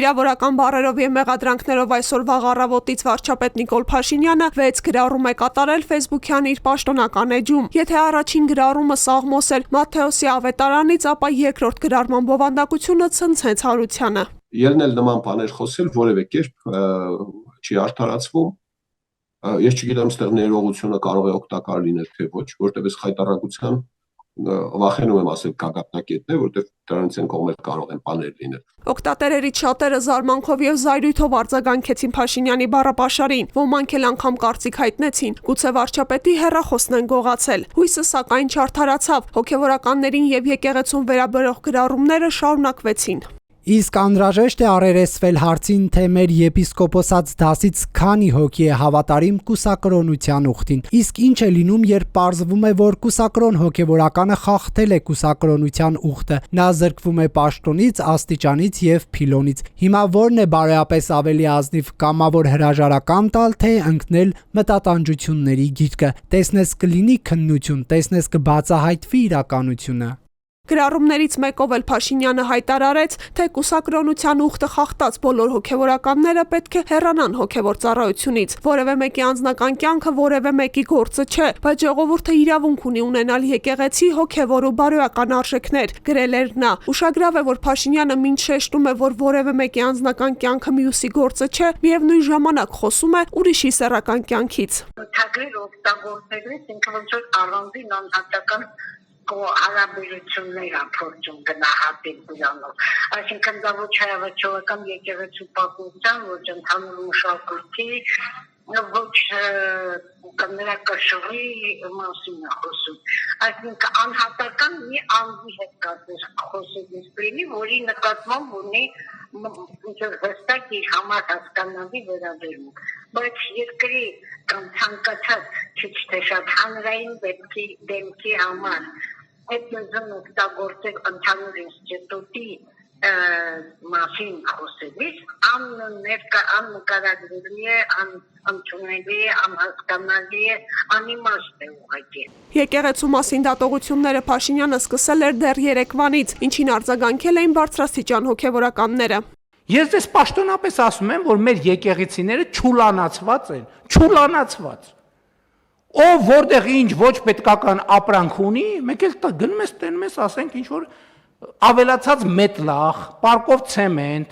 Վիրավորական բառերով եւ մեղադրանքներով այսօր վաղ առավոտից վարչապետ Նիկոլ Փաշինյանը 6 գրառում է կատարել Facebook-յան իր պաշտոնական էջում։ Եթե առաջին գրառումը սաղմոս էր Մատթեոսի ավետարանից, ապա երկրորդ գրառման բովանդակությունը ցնցեց հարությանը։ Ելնել նման բաներ խոսել որևէ կերպ չի արդարացվում։ Ես չգիտեմ, ստեղ ներողությունը կարող է օգտակար լինել թե ոչ, որտեղ այս խայտառակության վախենում եմ ասել գագաթնակետն է, որտեղ դրանից են կողմեր կարող են բաներ լինել։ Օգտատերերից շատերը զարմանքով եւ զայրույթով արձագանքեցին Փաշինյանի բառապաշարին, ոմանք էլ անգամ կարծիք հայտնեցին, գուցե վարչապետի հեռախոսն են գողացել։ Հույսը սակայն չարդարացավ, հոգեվորականներին եւ եկեղեցուն վերաբերող գրառումները շարունակվեցին։ Իսկ անհրաժեշտ է առերեսվել հարցին, թե մեր եպիսկոպոսած դասից քանի հոգի է հավատարիմ կուսակրոնության ուխտին։ Իսկ ինչ է լինում, երբ պարզվում է, որ կուսակրոն հոգևորականը խախտել է կուսակրոնության ուխտը։ Նա զրկվում է պաշտոնից, աստիճանից եւ փիլոնից։ Հիմա ո՞րն է բարեապես ավելի ազնիվ՝ կամավոր հրաժարական տալ, թե ընկնել մտատանջությունների գիրկը։ Տեսնես կլինի քննություն, տեսնես կբացահայտվի իրականությունը։ Գրառումներից մեկով էլ Փաշինյանը հայտարարեց, թե կուսակրոնության ուխտը խախտած բոլոր հոգևորականները պետք է հեռանան հոգևոր ծառայությունից։ Որևէ մեկի անձնական կյանքը որևէ մեկի գործը չէ, բայց ժողովուրդը իրավունք ունի ունենալ եկեղեցի հոգևոր ու բարոյական արժեքներ, գրել էր նա։ Ուշագրավ է, որ Փաշինյանը մինչ շեշտում է, որ որևէ մեկի անձնական կյանքը մյուսի գործը չէ, միևնույն ժամանակ խոսում է ուրիշի սեռական կյանքից։ Օգտագործելիս ինքը ոնց որ առանձին անհատական հարաբերություններ փորձում գնահատել դրանով։ Այսինքն դա ոչ հայավաճողական եկեղեցու պատմության, ոչ ընդհանուր մշակույթի, ոչ նրա կշռի մասին է խոսում։ Այսինքն անհատական մի անձի հետ կապված խոսելիս լինի, որի նկատմամբ ունի հստակ իր համար հասկանալի վերաբերմունք։ Բայց երկրի կամ ցանկացած քիչ թե շատ հանրային դեմքի համար այդ նույն օգտագործել ընդհանուր ինստիտուտի մասին խոսելիս աննկարագրելի է, անընդունելի է, անհասկանալի է, անիմաստ է ուղղակի։ Եկեղեցու մասին դատողությունները Փաշինյանը սկսել էր դեռ երեկվանից, ինչին արձագանքել էին բարձրաստիճան հոգևորականները։ Ես դες պաշտոնապես ասում եմ, որ մեր եկեղեցիները չուլանացված են, չուլանացված։ Ով որտեղ ինչ ոչ պետքական ապրանք ունի, մեկ էլ գնում ես տենում ես, ասենք ինչ որ ավելացած մետլախ, պարկով ցեմենտ,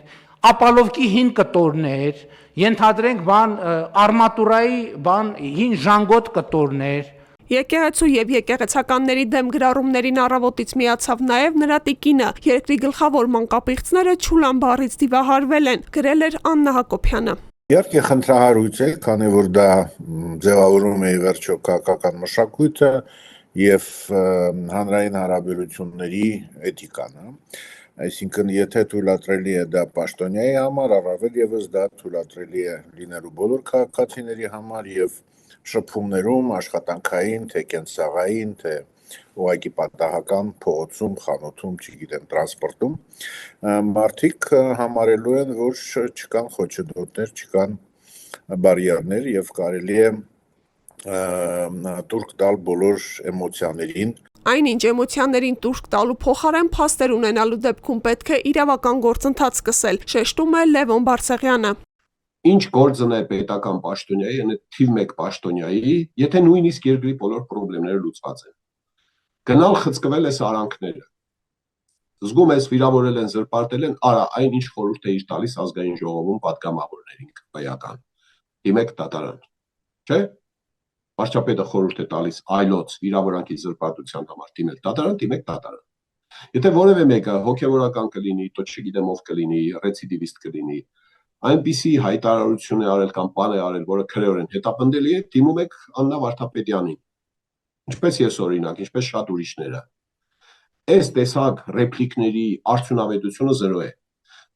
ապալովկի հին կտորներ, ենթադրենք արմատուրայի հին ժանգոտ կտորներ։ Եկեղեցու եւ եկեղեցականների դեմ գրառումներին առավոտից միացավ նաեւ նրա տիկինը։ Երկրի գլխավոր մանկապիղծները Չուլան բառից դիվահարվել են, գրել էր Աննա Հակոբյանը։ Իհարկե խնդրահարույց է, քանի որ դա ձևավորում է վերջո քաղաքական մշակույթը եւ հանրային հարաբերությունների էթիկան։ Այսինքն, եթե թույլատրելի է դա պաշտոնյայի համար, առավել եւս դա թույլատրելի է լինելու բոլոր քաղաքացիների համար եւ շփումներում, աշխատանքային, թե կենցաղային, թե ուղղակի պատահական փողոցում, խանութում, չգիտեմ, տրանսպորտում, մարդիկ համարելու են, որ չկան խոչընդոտներ, չկան բարիերներ եւ կարելի է տուրք տալ բոլոր էմոցիաներին։ Այնինչ էմոցիաներին տուրք տալու փոխարեն փաստեր ունենալու դեպքում պետք է իրավական գործընթաց սկսել, շեշտում է Լևոն Բարսեղյանը։ Ինչ գործն է պետական պաշտոնյայի, այն թիվ 1 պաշտոնյայի, եթե նույնիսկ երկրի բոլոր խնդիրները լուծված են։ Գնալ խցկվել ես արանքները։ Զգում ես վիրավորել են, զրպարտել են, արա այն ինչ խորհուրդ է իր տալիս ազգային ժողովում պատգամավորներին քվեական։ Դիմեք դատարան։ Չէ՞։ Վարչապետը խորհուրդ է տալիս այլոց վիրավորանքի զրպարտության համար դիմել դատարան, դիմեք դատարան։ Եթե որևէ մեկը հոգևորական կլինի, то չգիտեմ ով կլինի, ռեցիդիվիստ կլինի, այնպիսի հայտարարություն է արել կամ բան է արել, որը քրեորեն հետապնդելի է, դիմում եք Աննա Վարդապետյանին։ Ինչպես ես օրինակ, ինչպես շատ ուրիշները։ Այս տեսակ ռեպլիկների արդյունավետությունը 0 է։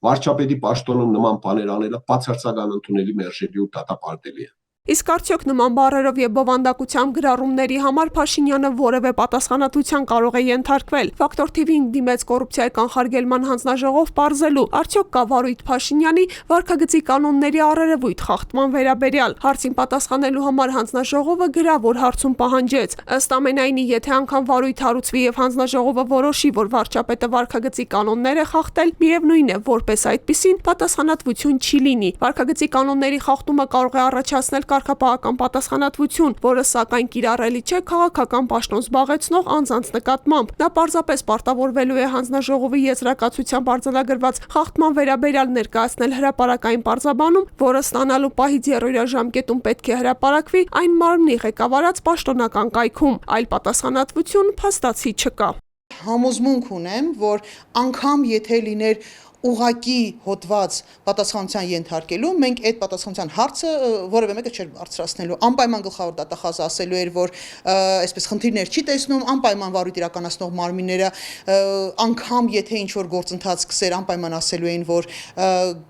Վարչապետի պաշտոնում նման բաներ անելը բացարձակ անընդունելի, մերժելի ու դատապարտելի է։ Իսկ արդյոք նման բառերով եւ բովանդակությամբ գրառումների համար Փաշինյանը որևէ պատասխանատվության կարող է ենթարկվել։ Ֆակտոր TV-ին դիմեց կոռուպցիայի կանխարգելման հանձնաժողով պարզելու, արդյոք կա Վարույթ Փաշինյանի վարքագծի կանոնների առերևույթ խախտման վերաբերյալ։ Հարցին պատասխանելու համար հանձնաժողովը գրավոր հարցում պահանջեց։ Ըստ ամենայնի, եթե անգամ Վարույթ հարուցվի եւ հանձնաժողովը որոշի, որ վարչապետը վարքագծի կանոններ է խախտել, միևնույն է, որպես այդպիսին պատասխանատվություն չի լինի։ Վարքագծի կանոնների խախտումը կարող է առաջացնել կարգապահական պատասխանատվություն, որը սակայն կիրառելի չէ քաղաքական պաշտոն զբաղեցնող անձանց նկատմամբ։ Նա պարզապես պարտավորվելու է հանձնաժողովի եզրակացությամբ արձանագրված խախտման վերաբերյալ ներկայացնել հրապարակային պարզաբանում, որը ստանալու պահից երրորդյա ժամկետում պետք է հրապարակվի այն մարմնի ղեկավարած պաշտոնական կայքում։ Այլ պատասխանատվություն փաստացի չկա։ Համոզմունք ունեմ, որ անգամ եթե լիներ ուղակի հոդված պատասխանության ենթարկելու, մենք այդ պատասխանության հարցը որևէ մեկը չէր բարձրացնելու։ Անպայման գլխավոր դատախազը ասելու էր, որ այսպես խնդիրներ չի տեսնում, անպայման վարույթ իրականացնող մարմինները անգամ եթե ինչ-որ գործընթաց սկսեր, անպայման ասելու էին, որ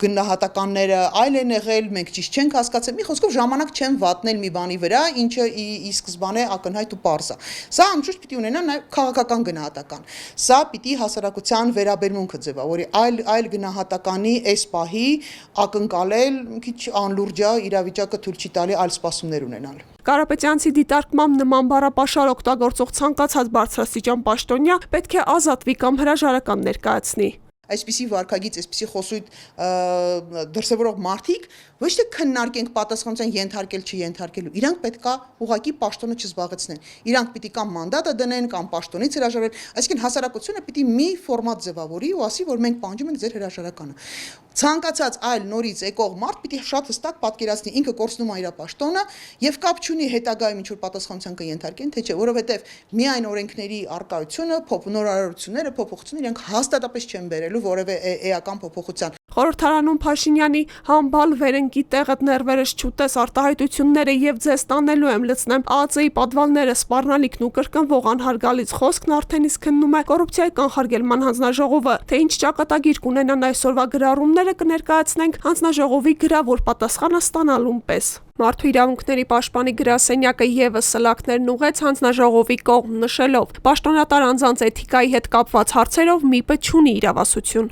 գնահատականները այլ են եղել, մենք ճիշտ չենք հասկացել։ Մի խոսքով ժամանակ չեն վատնել մի բանի վրա, ինչը ի սկզբանե ակնհայտ ու պարզ է։ Սա անշուշտ պիտի ունենա նաև քաղաքական գնահատական։ Սա պիտի հասարակության վերաբերմունքը ձևավորի, այլ գնահատականի այս պահի ակնկալել մի քիչ անլուրջ է, իրավիճակը թույլ չի տալի այլ սպասումներ ունենալ։ Կարապետյանցի դիտարկմամբ նման բառապաշար օգտագործող ցանկացած բարձրաստիճան պաշտոնյա պետք է ազատվի կամ հրաժարական ներկայացնի։ Այսպիսի վարքագիծ, այսպիսի խոսույթ դրսևորող մարդիկ ոչ թե քննարկենք պատասխանատվության ենթարկել չի, իրանք պետքա ուղղակի պաշտոնը չզբաղեցնեն։ Իրանք պիտի կամ մանդատը դնեն, կամ պաշտոնից հրաժարվեն, այսինքն հասարակությունը պիտի մի ֆորմատ ձևավորի ու ասի, որ մենք պահանջում ենք ձեր հրաժարականը։ Ցանկացած այլ նորից եկող մարդ պիտի շատ հստակ պատկերացնի ինքը կորցնում է իր պաշտոնը եւ կապ չունի հետագայում ինչ որ պատասխանատվության կենթարկեն, թե չէ, որովհետեւ միայն օրենքների արկայությունը, նորարարությունները, փոփոխությունները իրանք հաստատապես չեն բերելու որևէ էական փոփոխության։ Խորհրդարանում Փաշինյանի համբալ վերընկի տեղդ ներվերս չուտես արտահայտությունները եւ ձեզ տանելու եմ լցնեմ ԱԱԾ-ի պատվալները սպառնալիքն ու կրկնվող անհարգալից խոսքն արդեն իսկ քննում է կոռուպցիայի կանխարգելման հանձնաժողովը, թե ինչ ճակատագիր կունենան այսօրվա գրառումները կներկայացնենք հանձնաժողովի գրավոր պատասխանը ստանալուն պես։ Մարդու իրավունքների պաշտպանի գրասենյակը եւս սլաքներն ուղեց հանձնաժողովի կողմ նշելով. պաշտոնատար անձանց էթիկայի հետ կապված հարցերով ՄԻՊ-ը չունի իրավասություն։